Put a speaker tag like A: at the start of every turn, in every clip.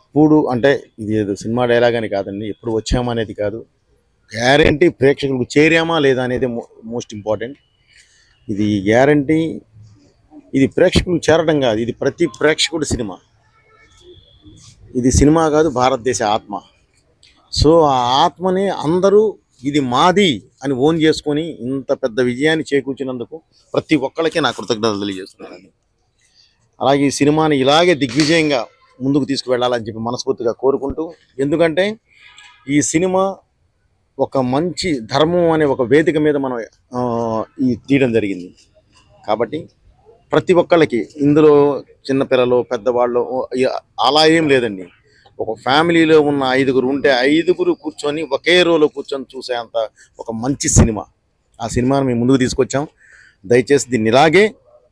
A: ఎప్పుడు అంటే ఇది ఏదో సినిమా డైలాగ్ అని కాదండి, ఎప్పుడు వచ్చామా అనేది కాదు, గ్యారంటీ ప్రేక్షకులకు చేరామా లేదా అనేది మోస్ట్ ఇంపార్టెంట్. ఇది గ్యారంటీ, ఇది ప్రేక్షకులకు చేరడం కాదు, ఇది ప్రతి ప్రేక్షకుడి సినిమా. ఇది సినిమా కాదు, భారతదేశ ఆత్మ. సో ఆ ఆత్మని అందరూ ఇది మాది అని ఓన్ చేసుకొని ఇంత పెద్ద విజయాన్ని చేకూర్చినందుకు ప్రతి ఒక్కళ్ళకి నా కృతజ్ఞతలు తెలియజేస్తున్నానండి. అలాగే ఈ సినిమాని ఇలాగే దిగ్విజయంగా ముందుకు తీసుకువెళ్ళాలని చెప్పి మనస్ఫూర్తిగా కోరుకుంటూ, ఎందుకంటే ఈ సినిమా ఒక మంచి ధర్మం అనే ఒక వేదిక మీద మనం ఈ తీయడం జరిగింది. కాబట్టి ప్రతి ఒక్కళ్ళకి ఇందులో చిన్నపిల్లలు పెద్దవాళ్ళు అలా ఏం లేదండి. ఒక ఫ్యామిలీలో ఉన్న 5గురు ఉంటే 5గురు కూర్చొని ఒకే రోలో కూర్చొని చూసేంత ఒక మంచి సినిమా. ఆ సినిమాను మేము ముందుకు తీసుకొచ్చాం. దయచేసి దీన్ని ఇలాగే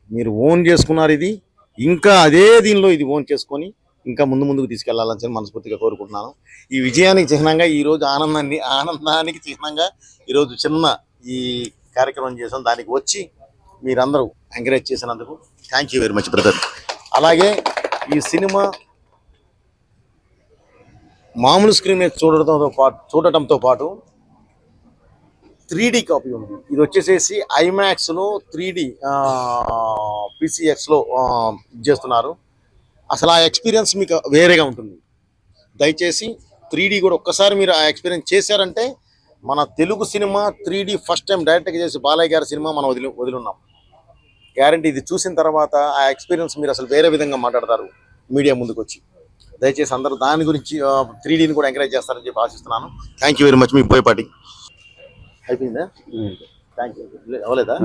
A: మీరు ఓన్ చేసుకున్నారు, ఇది ఇంకా అదే దీనిలో ఇది ఓన్ చేసుకొని ఇంకా ముందుకు తీసుకెళ్లాలని చెప్పి మనస్ఫూర్తిగా కోరుకుంటున్నాను. ఈ విజయానికి చిహ్నంగా ఈరోజు ఆనందానికి చిహ్నంగా ఈరోజు చిన్న ఈ కార్యక్రమం చేసాం. దానికి వచ్చి మీరందరూ ఎంకరేజ్ చేసినందుకు thank you very much brother. అలాగే ఈ సినిమా మామూలు స్క్రీన్ మీద చూడటంతో పాటు 3D కాపీ ఉంది. ఇది వచ్చేసేసి ఐమాక్స్లో 3D PCXలో చేస్తున్నారు. అసలు ఆ ఎక్స్పీరియన్స్ మీకు వేరేగా ఉంటుంది. దయచేసి 3D కూడా ఒక్కసారి మీరు ఆ ఎక్స్పీరియన్స్ చేశారంటే, మన Telugu cinema 3D first time డైరెక్ట్గా చేసి బాలయ్య గారి సినిమా మనం వదిలిన్నాం. గ్యారంటీ ఇది చూసిన తర్వాత ఆ ఎక్స్పీరియన్స్ మీరు అసలు వేరే విధంగా మాట్లాడతారు మీడియా ముందుకు వచ్చి. దయచేసి అందరూ దాని గురించి 3Dని కూడా ఎంకరేజ్ చేస్తారని చెప్పి ఆశిస్తున్నాను. Thank you very much. మీ పోయేపాటి అయిపోయిందా? Thank you. అవ్వలేదా?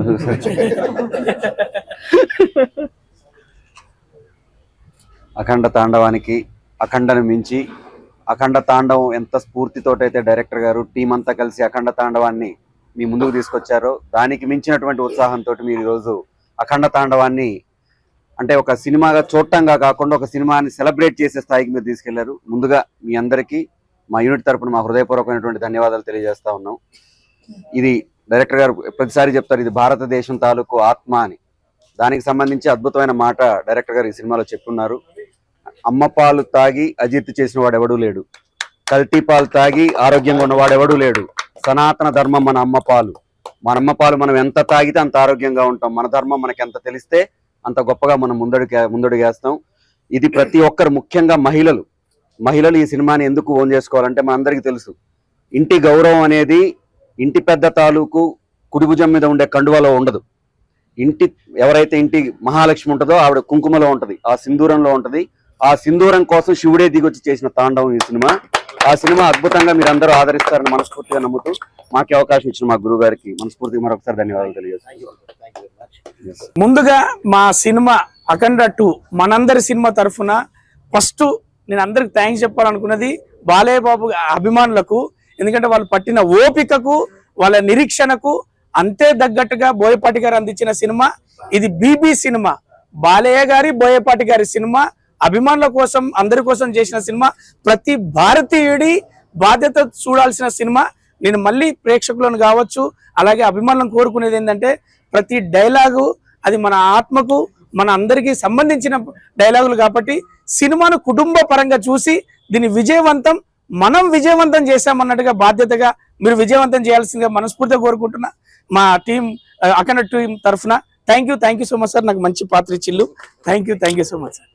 B: అఖండ తాండవానికి అఖండను మించి అఖండ తాండవం ఎంత స్ఫూర్తితోటైతే డైరెక్టర్ గారు టీం అంతా కలిసి అఖండ తాండవాన్ని మీ ముందుకు తీసుకొచ్చారో, దానికి మించినటువంటి ఉత్సాహంతో మీరు ఈరోజు అఖండ తాండవాన్ని అంటే ఒక సినిమాగా చూడటంగా కాకుండా ఒక సినిమాని సెలబ్రేట్ చేసే స్థాయికి మీరు తీసుకెళ్లారు. ముందుగా మీ అందరికీ మా యూనిట్ తరపున మా హృదయపూర్వకమైనటువంటి ధన్యవాదాలు తెలియజేస్తా ఉన్నాం. ఇది డైరెక్టర్ గారు ప్రతిసారి చెప్తారు, ఇది భారతదేశం తాలూకు ఆత్మ అని. దానికి సంబంధించి అద్భుతమైన మాట డైరెక్టర్ గారు ఈ సినిమాలో చెప్పున్నారు. అమ్మ పాలు తాగి అజీర్తి చేసిన వాడు ఎవడూ లేడు, కల్తీ పాలు తాగి ఆరోగ్యంగా ఉన్నవాడు ఎవడూ లేడు. సనాతన ధర్మం మన అమ్మ పాలు. మన అమ్మ పాలు మనం ఎంత తాగితే అంత ఆరోగ్యంగా ఉంటాం. మన ధర్మం మనకి ఎంత తెలిస్తే అంత గొప్పగా మనం ముందడుగేస్తాం. ఇది ప్రతి ఒక్కరు, ముఖ్యంగా మహిళలు ఈ సినిమాని ఎందుకు ఓన్ చేసుకోవాలంటే మనందరికీ తెలుసు, ఇంటి గౌరవం అనేది ఇంటి పెద్ద తాలూకు కుడిభుజం మీద ఉండే కండువలో ఉండదు. ఎవరైతే ఇంటి మహాలక్ష్మి ఉంటుందో ఆవిడ కుంకుమలో ఉంటది, ఆ సింధూరంలో ఉంటది. ఆ సింధూరం కోసం శివుడే దిగొచ్చి చేసిన తాండవం ఈ సినిమా. ఆ సినిమా అద్భుతంగా మీరు అందరూ ఆదరిస్తారని మనస్ఫూర్తిగా నమ్ముతూ మాకు అవకాశం ఇచ్చిన మా గురువు గారికి మనస్ఫూర్తిగా మరొకసారి ధన్యవాదాలు తెలియజేస్తాను.
C: ముందుగా మా సినిమా అఖండ 2 మనందరి సినిమా తరఫున ఫస్ట్ నేను అందరికి థ్యాంక్స్ చెప్పాలనుకున్నది బాలయ్య బాబు అభిమానులకు. ఎందుకంటే వాళ్ళు పట్టిన ఓపికకు, వాళ్ళ నిరీక్షణకు అంతే తగ్గట్టుగా బోయపాటి గారు అందించిన సినిమా ఇది. బీబీ సినిమా, బాలయ్య గారి బోయపాటి గారి సినిమా, అభిమానుల కోసం అందరి కోసం చేసిన సినిమా, ప్రతి భారతీయుడి బాధ్యత చూడాల్సిన సినిమా. నేను మళ్ళీ ప్రేక్షకులను కావచ్చు అలాగే అభిమానులను కోరుకునేది ఏంటంటే, ప్రతి డైలాగు అది మన ఆత్మకు మన అందరికీ సంబంధించిన డైలాగులు కాబట్టి సినిమాను కుటుంబ పరంగా చూసి దీన్ని మనం విజయవంతం చేశామన్నట్టుగా బాధ్యతగా మీరు విజయవంతం చేయాల్సిందిగా మనస్ఫూర్తిగా కోరుకుంటున్నా మా టీం అఖండ టీం తరఫున. Thank you so much sir, నాకు మంచి పాత్ర ఇచ్చిల్లు. Thank you so much sir.